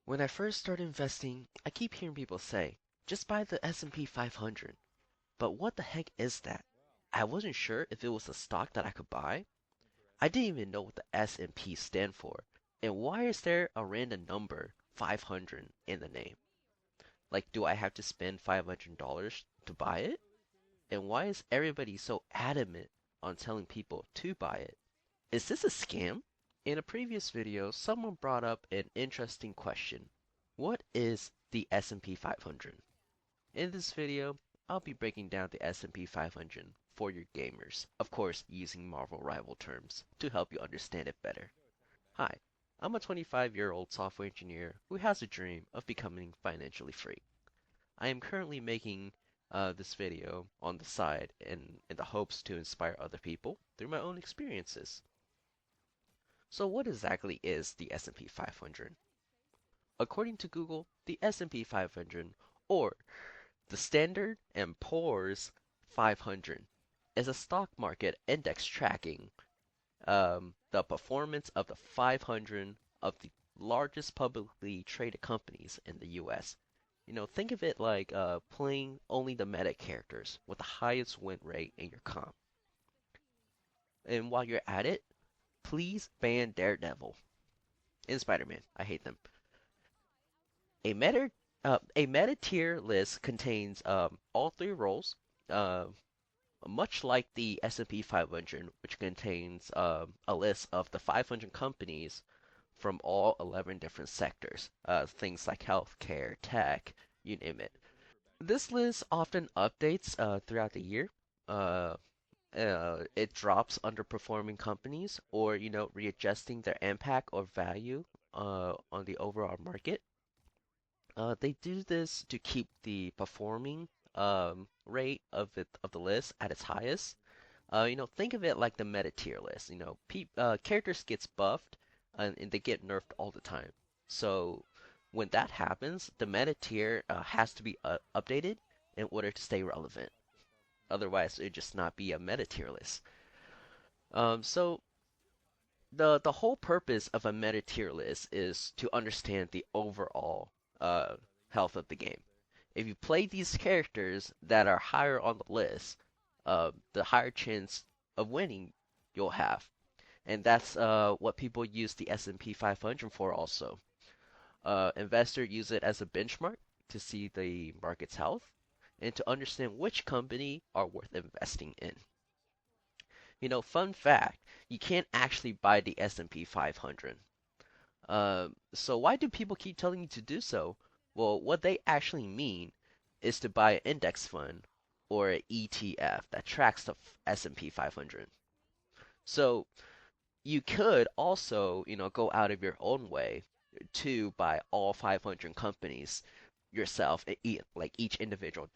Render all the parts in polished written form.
When I first started investing, I keep hearing people say, just buy the S&P 500. But what the heck is that? I wasn't sure if it was a stock that I could buy. I didn't even know what the S&P stand for. And why is there a random number 500 in the name? Like, do I have to spend $500 to buy it? And why is everybody so adamant on telling people to buy it? Is this a scam? In a previous video, someone brought up an interesting question. What is the S&P 500? In this video, I'll be breaking down the S&P 500 for your gamers, of course using Marvel Rival terms to help you understand it better. Hi, I'm a 25-year-old software engineer who has a dream of becoming financially free. I am currently making this video on the side in the hopes to inspire other people through my own experiences. So what exactly is the S&P 500? According to Google, the S&P 500, or the Standard and Poor's 500, is a stock market index tracking the performance of the 500 of the largest publicly traded companies in the US. Think of it like playing only the meta characters with the highest win rate in your comp. And while you're at it, please ban Daredevil and Spider-Man. I hate them. A meta tier list contains all three roles, uh, much like the S&P 500, which contains a list of the 500 companies from all 11 different sectors, things like healthcare, tech, you name it. This list often updates throughout the year. Uh, it drops underperforming companies or, readjusting their impact or value on the overall market. They do this to keep the performing rate of the list at its highest. Think of it like the meta tier list. Characters gets buffed and they get nerfed all the time. So when that happens, the meta tier has to be updated in order to stay relevant. Otherwise, it'd just not be a meta tier list. So the whole purpose of a meta tier list is to understand the overall health of the game. If you play these characters that are higher on the list, the higher chance of winning you'll have. And that's what people use the S&P 500 for also. Investors use it as a benchmark to see the market's health and to understand which company are worth investing in. Fun fact, you can't actually buy the S&P 500. So why do people keep telling you to do so? Well, what they actually mean is to buy an index fund or an ETF that tracks the S&P 500. So you could also, go out of your own way to buy all 500 companies yourself, like each individual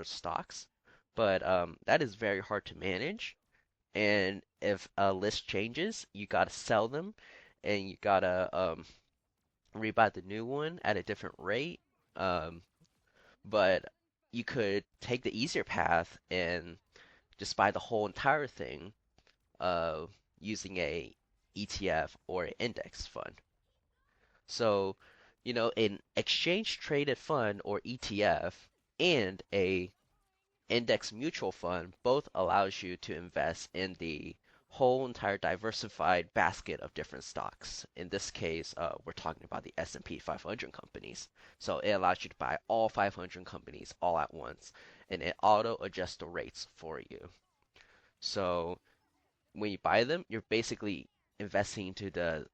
stocks. But that is very hard to manage. And if a list changes, you gotta sell them, and you gotta rebuy the new one at a different rate. Um, but you could take the easier path and just buy the whole entire thing uh, using a ETF or an index fund. So, an exchange traded fund or ETF and a index mutual fund both allows you to invest in the whole entire diversified basket of different stocks. In this case, we're talking about the S&P 500 companies. So it allows you to buy all 500 companies all at once, and it auto adjusts the rates for you. So when you buy them, you're basically investing into the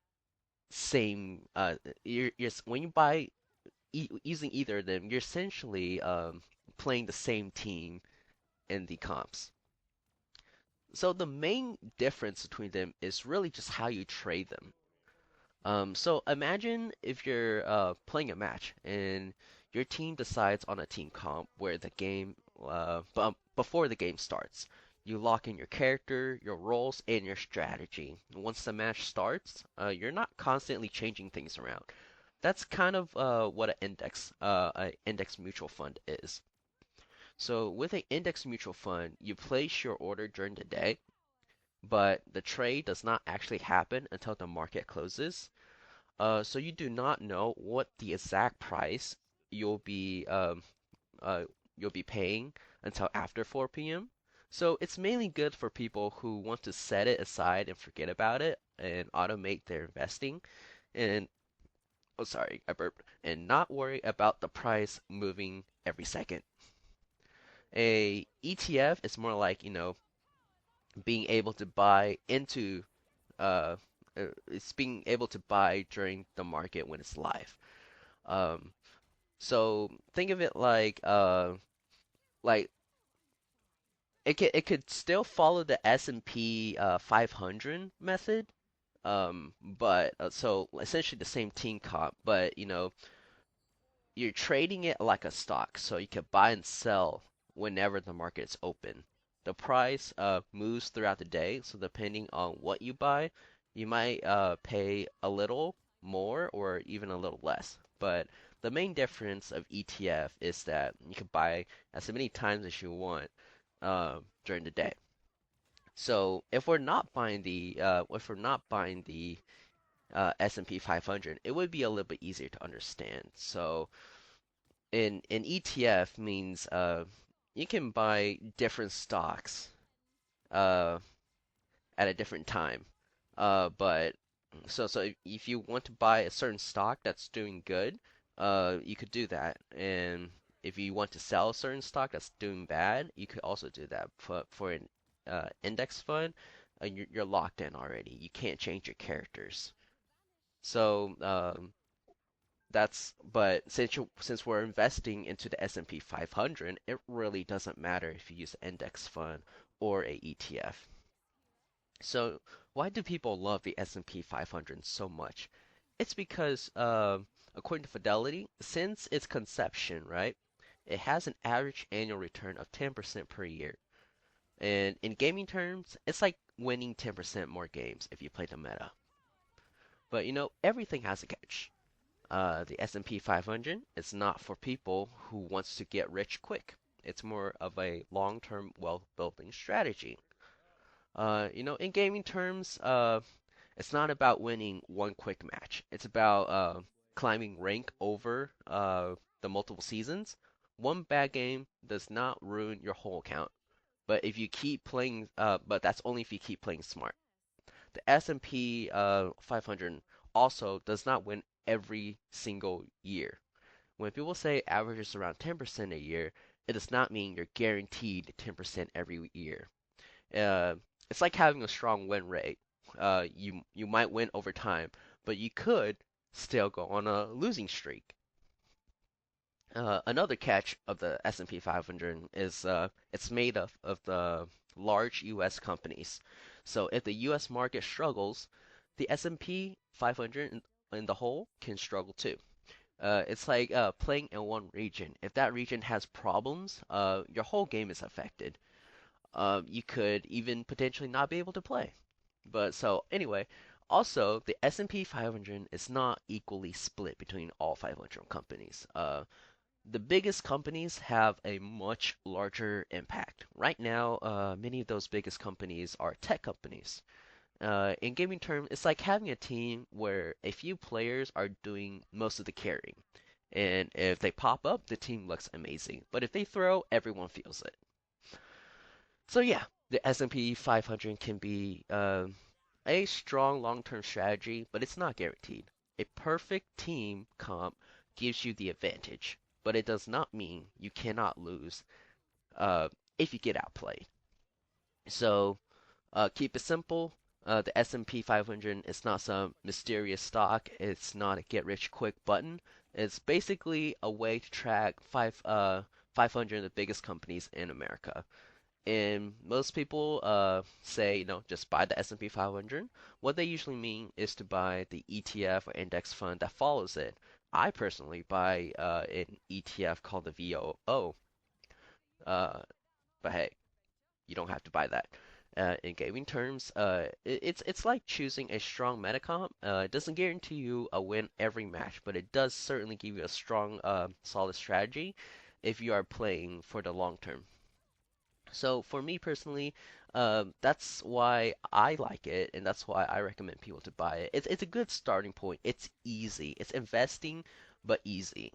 same. When you buy using either of them, you're essentially playing the same team in the comps. So the main difference between them is really just how you trade them. So imagine if you're playing a match and your team decides on a team comp where the game, before the game starts, you lock in your character, your roles, and your strategy. Once the match starts, you're not constantly changing things around. That's kind of what an index mutual fund is. So with an index mutual fund, you place your order during the day, but the trade does not actually happen until the market closes. So you do not know what the exact price you'll be uh, you'll be paying until after 4 p.m. So it's mainly good for people who want to set it aside and forget about it and automate their investing and oh sorry, I burped, and not worry about the price moving every second. A ETF is more like, being able to buy into uh it's being able to buy during the market when it's live. Um, so think of it like it could still follow the S&P 500 method, but so essentially the same team comp, but you're trading it like a stock, so you can buy and sell whenever the market's open. The price moves throughout the day, so depending on what you buy, you might pay a little more or even a little less. But the main difference of ETF is that you can buy as many times as you want during the day. So if we're not buying the S&P 500, it would be a little bit easier to understand. So an ETF means you can buy different stocks uh, at a different time. But so if you want to buy a certain stock that's doing good, you could do that. And if you want to sell a certain stock that's doing bad, you could also do that. For an index fund, you're locked in already. You can't change your characters. So but since we're investing into the S&P 500, it really doesn't matter if you use an index fund or a ETF. So why do people love the S&P 500 so much? It's because, according to Fidelity, since its conception, right, it has an average annual return of 10% per year. And in gaming terms, it's like winning 10% more games if you play the meta. But everything has a catch. The S&P 500 is not for people who wants to get rich quick. It's more of a long-term wealth building strategy. In gaming terms, it's not about winning one quick match. It's about climbing rank over the multiple seasons. One bad game does not ruin your whole account. But that's only if you keep playing smart. The S&P 500 also does not win every single year. When people say averages around 10% a year, it does not mean you're guaranteed 10% every year. Uh, it's like having a strong win rate. You might win over time, but you could still go on a losing streak. Another catch of the S&P 500 is it's made of the large U.S. companies. So if the U.S. market struggles, the S&P 500 in the whole can struggle too. It's like playing in one region. If that region has problems, your whole game is affected. You could even potentially not be able to play. But so anyway, also the S&P 500 is not equally split between all 500 companies. The biggest companies have a much larger impact. Right now, many of those biggest companies are tech companies. In gaming terms, it's like having a team where a few players are doing most of the carrying. And if they pop up, the team looks amazing. But if they throw, everyone feels it. So yeah, the S&P 500 can be a strong long-term strategy, but it's not guaranteed. A perfect team comp gives you the advantage, but it does not mean you cannot lose uh, if you get outplayed. So keep it simple. The S&P 500 is not some mysterious stock. It's not a get-rich-quick button. It's basically a way to track 500 of the biggest companies in America. And most people say, just buy the S&P 500. What they usually mean is to buy the ETF or index fund that follows it. I personally buy an ETF called the VOO, uh, but hey, you don't have to buy that. In gaming terms, it's like choosing a strong meta comp. It doesn't guarantee you a win every match, but it does certainly give you a strong, solid strategy if you are playing for the long term. So for me personally, that's why I like it, and that's why I recommend people to buy it. It's a good starting point. It's easy. It's investing, but easy.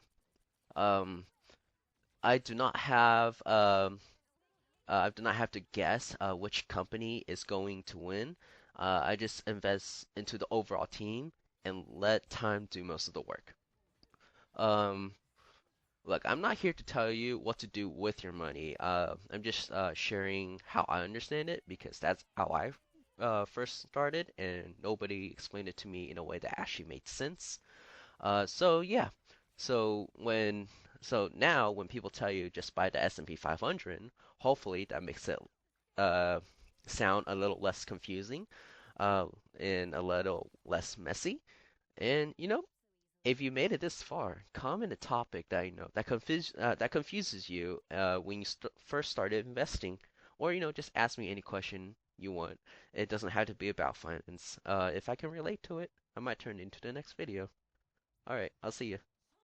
Um, I do not have I do not have to guess which company is going to win. I just invest into the overall team and let time do most of the work. Um, Look, I'm not here to tell you what to do with your money. I'm just sharing how I understand it because that's how I first started, and nobody explained it to me in a way that actually made sense. So yeah, so when so now when people tell you just buy the S&P 500, hopefully that makes it uh, sound a little less confusing, uh, and a little less messy. And if you made it this far, comment a topic that that confuses you when you first started investing, or just ask me any question you want. It doesn't have to be about finance. If I can relate to it, I might turn it into the next video. All right, I'll see you.